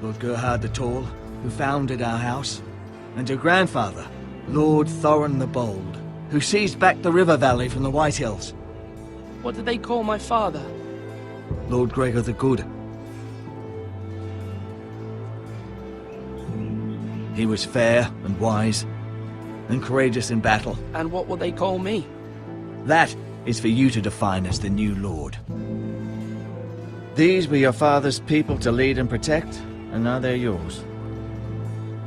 Lord-Gore the Tall, who founded our house, and your grandfather, Lord Thorin the Bold, who seized back the river valley from the White Hills. What did they call my father? Lord Gregor the Good. He was fair and wise, and courageous in battle. And what will they call me? That is for you to define as the new lord. These were your father's people to lead and protect, and now they're yours.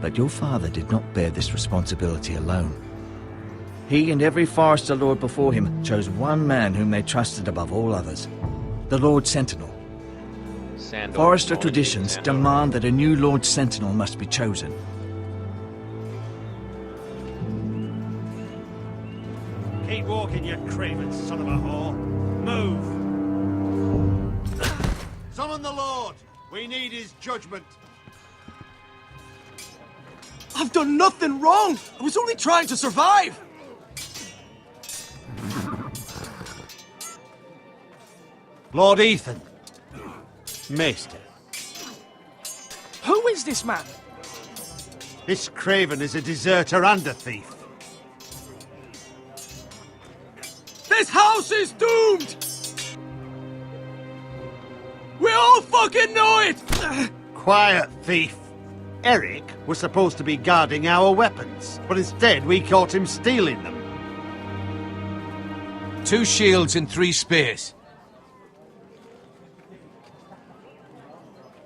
But your father did not bear this responsibility alone. He and every Forester Lord before him chose one man whom they trusted above all others, the Lord Sentinel. Forester traditions demand that a new Lord Sentinel must be chosen. Keep walking, you craven son of a whore. Move! Summon the Lord! We need his judgment. I've done nothing wrong! I was only trying to survive! Lord Ethan. Maester. Who is this man? This craven is a deserter and a thief. This house is doomed! We all fucking know it! Quiet, thief. Eric was supposed to be guarding our weapons, but instead we caught him stealing them. 2 shields and 3 spears.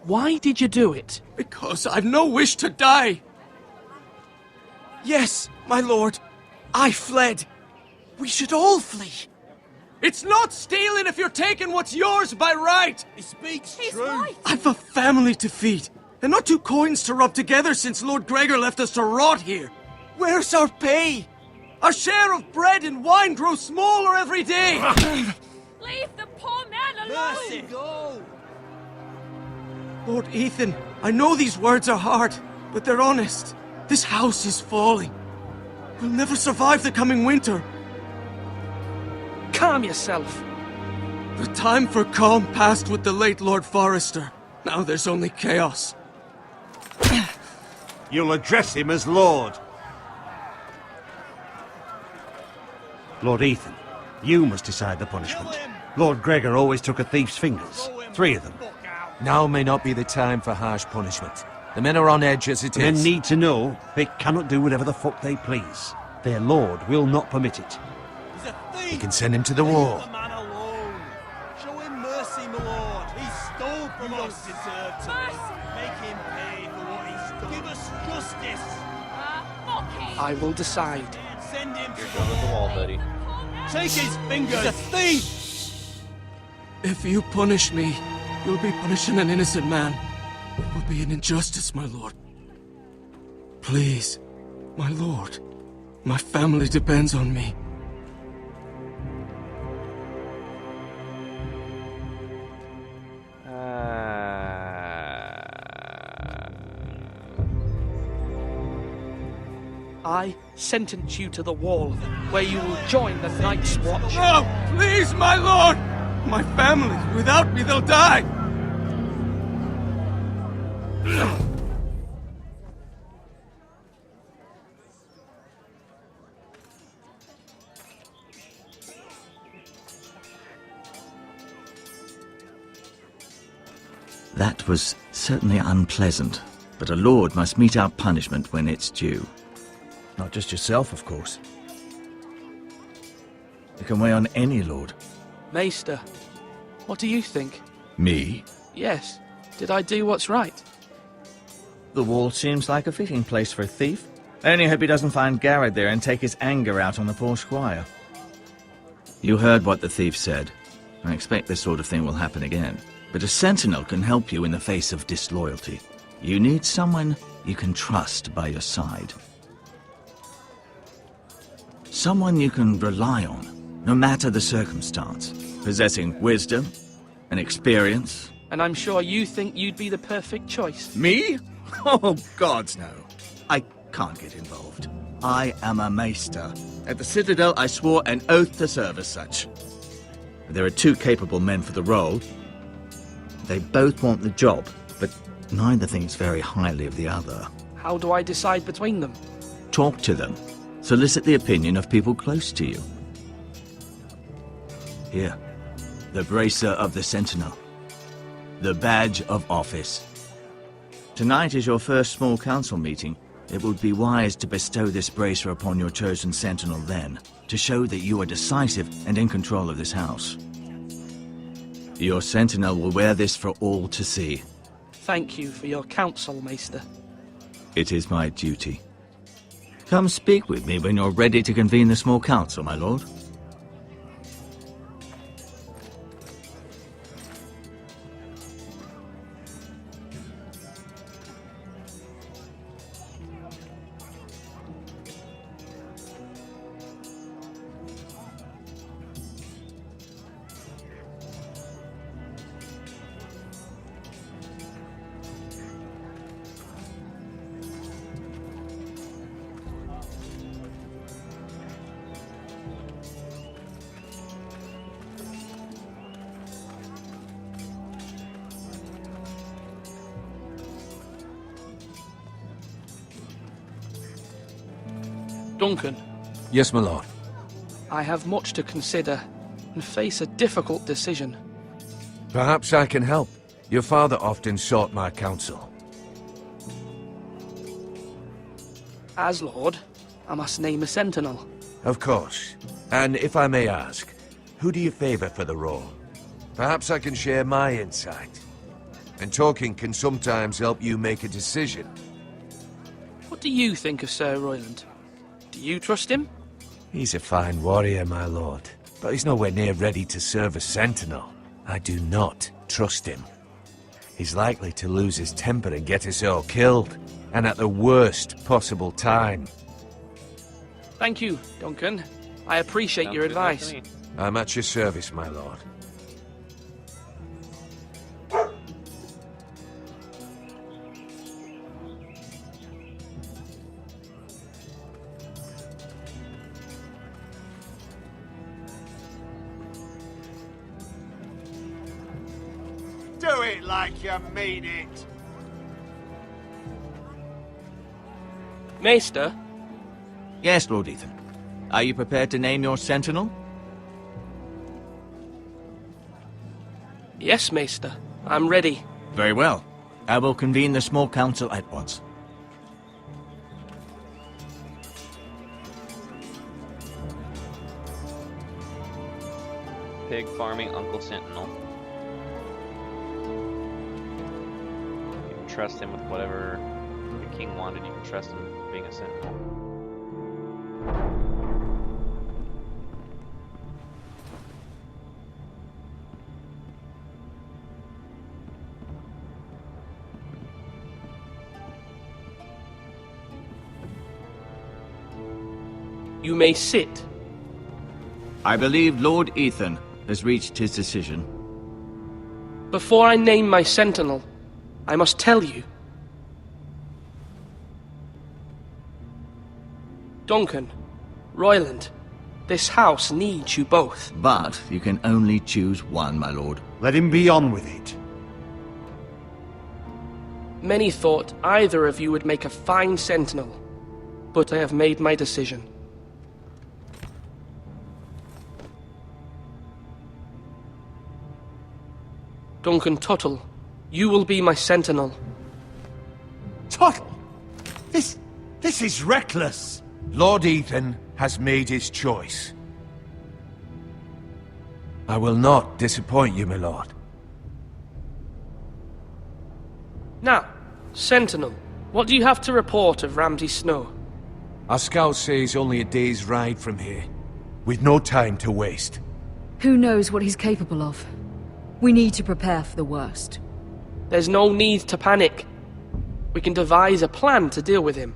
Why did you do it? Because I've no wish to die. Yes, my lord, I fled. We should all flee. It's not stealing if you're taking what's yours by right. He speaks He's true. right. I've a family to feed, and not 2 coins to rub together since Lord Gregor left us to rot here. Where's our pay? Our share of bread and wine grows smaller every day. Leave the poor man alone! Mercy, go! Lord Ethan, I know these words are hard, but they're honest. This house is falling. We'll never survive the coming winter. Calm yourself. The time for calm passed with the late Lord Forester. Now there's only chaos. You'll address him as Lord. Lord Ethan, you must decide the punishment. Lord Gregor always took a thief's fingers. 3 of them. Now may not be the time for harsh punishment. The men are on edge as it Men is. need to know they cannot do whatever the fuck they please. Their lord will not permit it. He's a thief! You can send him to the wall. Leave the man alone! Show him mercy, my lord! He stole from us! You don't deserve to Mercy! Make him pay for what he stole! Give us justice! Fuck him! I will decide. Send him to Go to the wall, buddy. Take his fingers! He's a thief! If you punish me, you'll be punishing an innocent man. It will be an injustice, my lord. Please, my lord. My family depends on me. I sentence you to the wall, where you will join the Night's Watch. No, please, my lord! My family, without me, they'll die! That was certainly unpleasant, but a lord must mete out punishment when it's due. Not just yourself, of course. You can weigh on any lord. Maester, what do you think? Me? Yes. Did I do what's right? The wall seems like a fitting place for a thief. I only hope he doesn't find Garrett there and take his anger out on the poor squire. You heard what the thief said. I expect this sort of thing will happen again. But a sentinel can help you in the face of disloyalty. You need someone you can trust by your side. Someone you can rely on, no matter the circumstance. Possessing wisdom and experience. And I'm sure you think you'd be the perfect choice. Me? Oh, gods no. I can't get involved. I am a maester. At the Citadel, I swore an oath to serve as such. There are 2 capable men for the role. They both want the job, but neither thinks very highly of the other. How do I decide between them? Talk to them. Solicit the opinion of people close to you. Here, the bracer of the Sentinel. The badge of office. Tonight is your first small council meeting. It would be wise to bestow this bracer upon your chosen Sentinel then, to show that you are decisive and in control of this house. Your Sentinel will wear this for all to see. Thank you for your counsel, Maester. It is my duty. Come speak with me when you're ready to convene the small council, my lord. Duncan, Yes, my lord. I have much to consider and face a difficult decision. Perhaps I can help. Your father often sought my counsel. As Lord, I must name a Sentinel. Of course. And if I may ask, who do you favor for the role? Perhaps I can share my insight. And talking can sometimes help you make a decision. What do you think of Sir Royland? Do you trust him? He's a fine warrior, my lord. But he's nowhere near ready to serve as Sentinel. I do not trust him. He's likely to lose his temper and get us all killed. And at the worst possible time. Thank you, Duncan. I appreciate your advice. I'm at your service, my lord. Do it like you mean it. Maester, Yes, Lord Ethan. Are you prepared to name your Sentinel? yes, Maester. I'm ready. Very well. I will convene the small council at once. Pig farming Uncle Sentinel. You can trust him with whatever the king wanted. You can trust him being a sentinel. You may sit. I believe Lord Ethan has reached his decision. Before I name my Sentinel, I must tell you. Duncan, Royland, this house needs you both. But you can only choose one, my lord. Let him be on with it. Many thought either of you would make a fine Sentinel, but I have made my decision. Duncan Tuttle, you will be my Sentinel. Tuttle! This is reckless! Lord Ethan has made his choice. I will not disappoint you, my lord. Now, Sentinel, what do you have to report of Ramsay Snow? Our scouts say he's only a day's ride from here, with no time to waste. Who knows what he's capable of? We need to prepare for the worst. There's no need to panic. We can devise a plan to deal with him.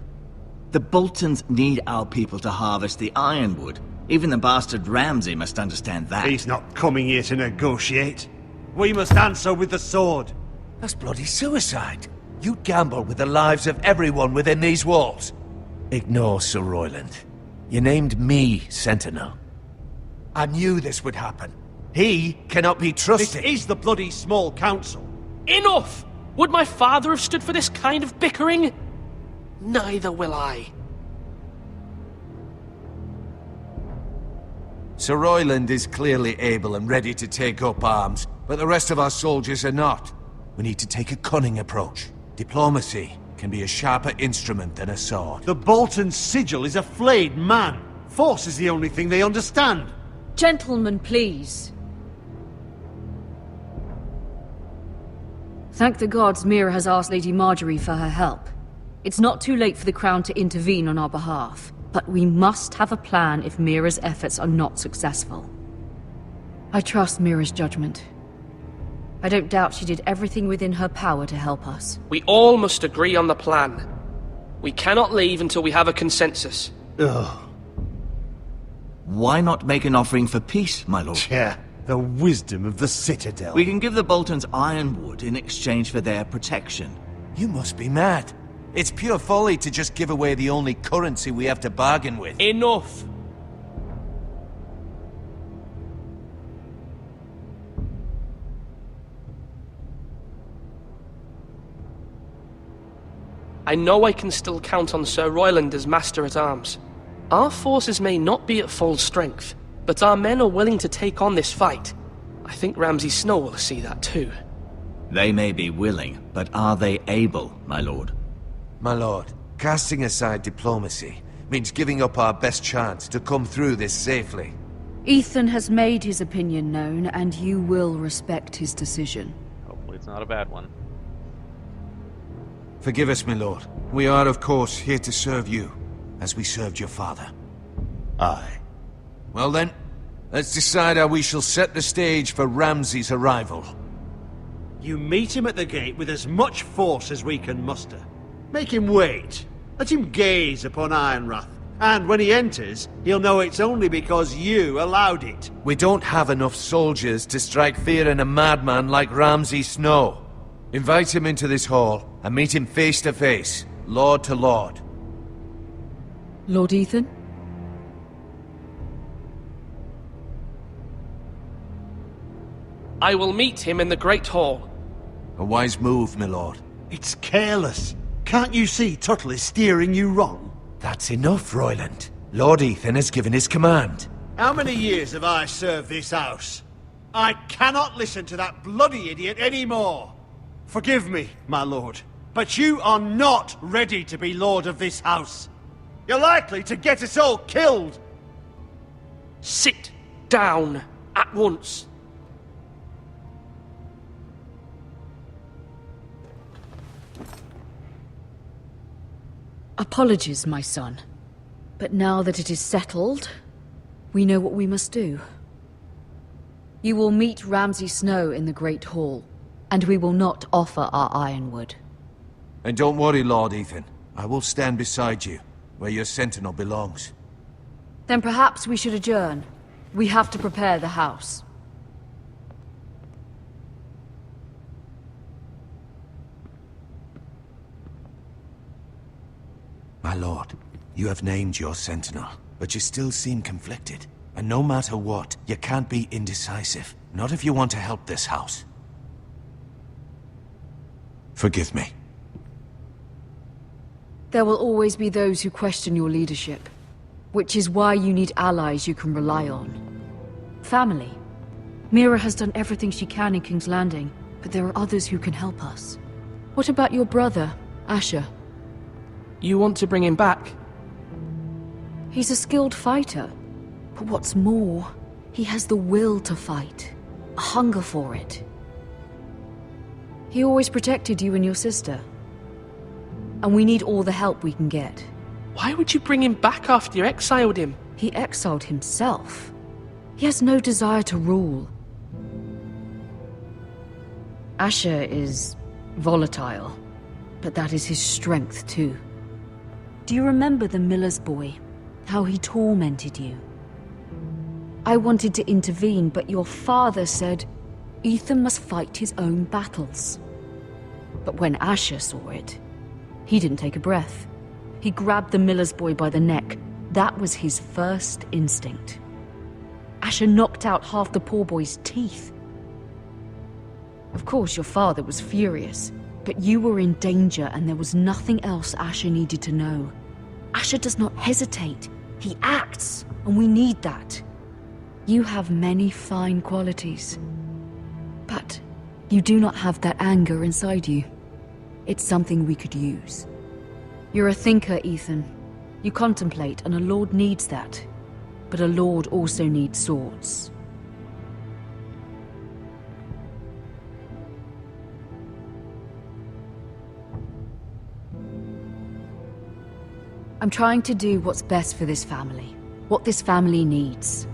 The Boltons need our people to harvest the ironwood. Even the bastard Ramsay must understand that. He's not coming here to negotiate. We must answer with the sword. That's bloody suicide. You'd gamble with the lives of everyone within these walls. Ignore Sir Royland. You named me Sentinel. I knew this would happen. He cannot be This trusted. is the bloody small council. Enough! Would my father have stood for this kind of bickering? Neither will I. Sir Royland is clearly able and ready to take up arms, but the rest of our soldiers are not. We need to take a cunning approach. Diplomacy can be a sharper instrument than a sword. The Bolton sigil is a flayed man. Force is the only thing they understand. Gentlemen, please. Thank the gods Mira has asked Lady Marjorie for her help. It's not too late for the Crown to intervene on our behalf, but we must have a plan if Mira's efforts are not successful. I trust Mira's judgment. I don't doubt she did everything within her power to help us. We all must agree on the plan. We cannot leave until we have a consensus. Ugh. Why not make an offering for peace, my lord? Yeah, the wisdom of the Citadel. We can give the Boltons ironwood in exchange for their protection. You must be mad. It's pure folly to just give away the only currency we have to bargain with. Enough! I know I can still count on Sir Royland as Master-at-Arms. Our forces may not be at full strength, but our men are willing to take on this fight. I think Ramsay Snow will see that too. They may be willing, but are they able, my lord? My lord, casting aside diplomacy means giving up our best chance to come through this safely. Ethan has made his opinion known, and you will respect his decision. Hopefully it's not a bad one. Forgive us, my lord. We are, of course, here to serve you, as we served your father. Aye. Well then, let's decide how we shall set the stage for Ramsay's arrival. You meet him at the gate with as much force as we can muster. Make him wait. Let him gaze upon Ironrath. And when he enters, he'll know it's only because you allowed it. We don't have enough soldiers to strike fear in a madman like Ramsay Snow. Invite him into this hall, and meet him face to face, lord to lord. Lord Ethan? I will meet him in the Great Hall. A wise move, my lord. It's careless. Can't you see Tuttle is steering you wrong? That's enough, Royland. Lord Ethan has given his command. How many years have I served this house? I cannot listen to that bloody idiot anymore. Forgive me, my lord, but you are not ready to be lord of this house. You're likely to get us all killed. Sit down at once. Apologies, my son. But now that it is settled, we know what we must do. You will meet Ramsay Snow in the Great Hall, and we will not offer our ironwood. And don't worry, Lord Ethan. I will stand beside you, where your sentinel belongs. Then perhaps we should adjourn. We have to prepare the house. My lord, you have named your sentinel, but you still seem conflicted. And no matter what, you can't be indecisive. Not if you want to help this house. Forgive me. There will always be those who question your leadership, which is why you need allies you can rely on. Family. Mira has done everything she can in King's Landing, but there are others who can help us. What about your brother, Asher? You want to bring him back? He's a skilled fighter, but what's more, he has the will to fight, a hunger for it. He always protected you and your sister, and we need all the help we can get. Why would you bring him back after you exiled him? He exiled himself. He has no desire to rule. Asher is volatile, but that is his strength too. Do you remember the miller's boy? How he tormented you? I wanted to intervene, but your father said Ethan must fight his own battles. But when Asher saw it, he didn't take a breath. He grabbed the miller's boy by the neck. That was his first instinct. Asher knocked out half the poor boy's teeth. Of course, your father was furious. But you were in danger and there was nothing else Asher needed to know. Asher does not hesitate. He acts, and we need that. You have many fine qualities. But you do not have that anger inside you. It's something we could use. You're a thinker, Ethan. You contemplate, and a lord needs that. But a lord also needs swords. I'm trying to do what's best for this family. What this family needs.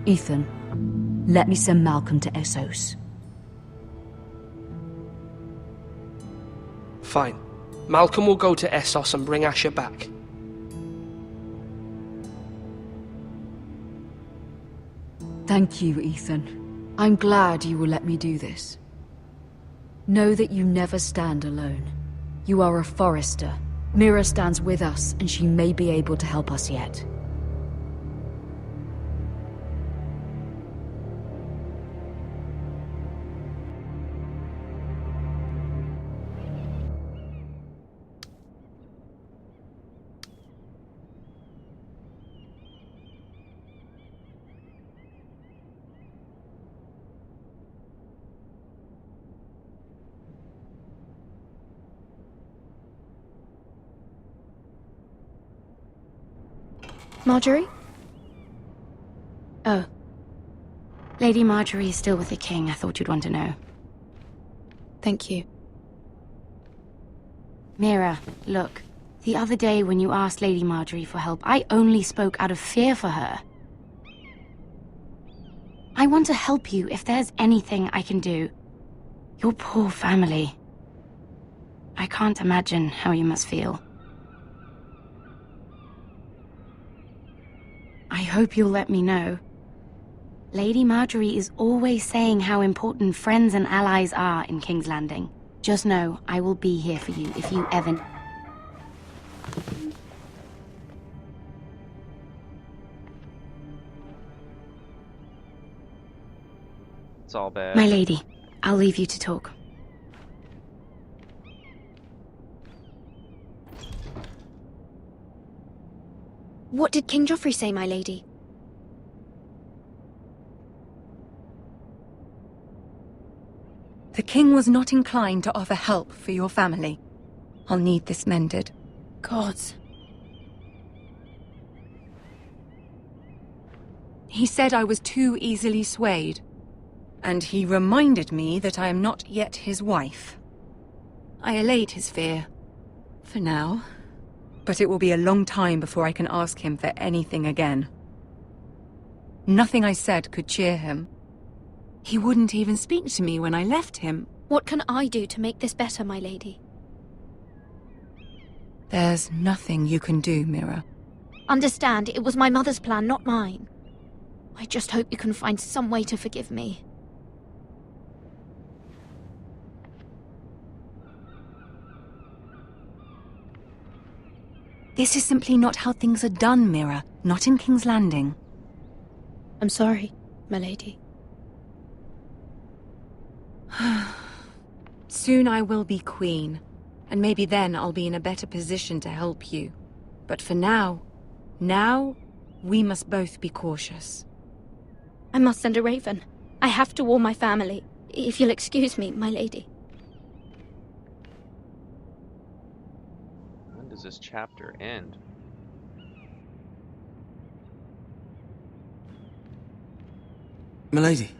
Ethan, let me send Malcolm to Essos. Fine. Malcolm will go to Essos and bring Asher back. Thank you, Ethan. I'm glad you will let me do this. Know that you never stand alone. You are a Forester. Mira stands with us, and she may be able to help us yet. Marjorie? Oh. Lady Marjorie is still with the king. I thought you'd want to know. Thank you. Mira, look. The other day when you asked Lady Marjorie for help, I only spoke out of fear for her. I want to help you if there's anything I can do. Your poor family. I can't imagine how you must feel. I hope you'll let me know. Lady Marjorie is always saying how important friends and allies are in King's Landing. Just know, I will be here for you if you ever... It's all bad. My lady, I'll leave you to talk. What did King Joffrey say, my lady? The king was not inclined to offer help for your family. I'll need this mended. Gods. He said I was too easily swayed. And he reminded me that I am not yet his wife. I allayed his fear. For now. But it will be a long time before I can ask him for anything again. Nothing I said could cheer him. He wouldn't even speak to me when I left him. What can I do to make this better, my lady? There's nothing you can do, Mira. Understand, it was my mother's plan, not mine. I just hope you can find some way to forgive me. This is simply not how things are done, Mira. Not in King's Landing. I'm sorry, my lady. Soon I will be queen, and maybe then I'll be in a better position to help you. But for now, we must both be cautious. I must send a raven. I have to warn my family. If you'll excuse me, my lady. When does this chapter end? Milady.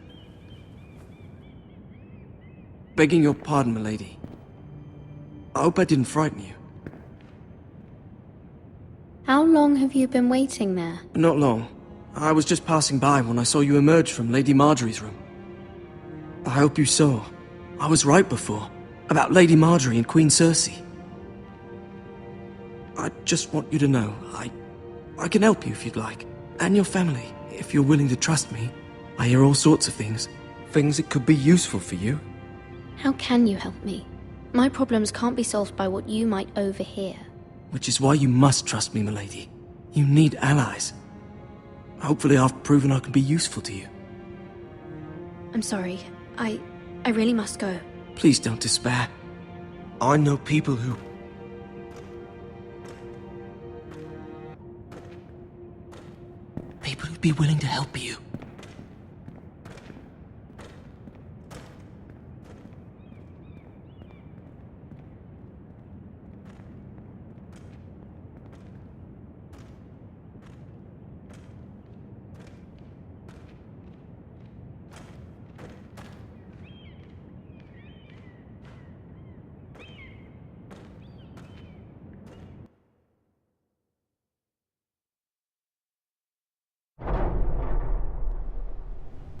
Begging your pardon, milady. I hope I didn't frighten you. How long have you been waiting there? Not long. I was just passing by when I saw you emerge from Lady Marjorie's room. I hope you saw. I was right before. About Lady Marjorie and Queen Cersei. I just want you to know, I can help you if you'd like. And your family, if you're willing to trust me. I hear all sorts of things. Things that could be useful for you. How can you help me? My problems can't be solved by what you might overhear. Which is why you must trust me, milady. You need allies. Hopefully I've proven I can be useful to you. I'm sorry. I really must go. Please don't despair. I know people who... People who'd be willing to help you.